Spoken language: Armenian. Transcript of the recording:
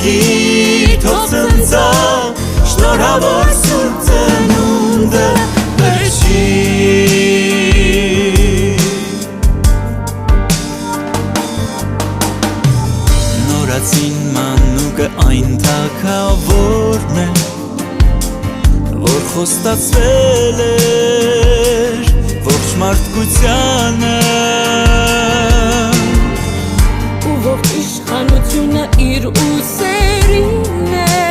Եկիր թող ցնցա շնորհավոր սուրբ ծնունդը բրչի Նորացին մանուկը այն թագավորն է որ խոստացվել էր ողջ մարդկությանը ու ողջ իշխանությունը իր ուսերին է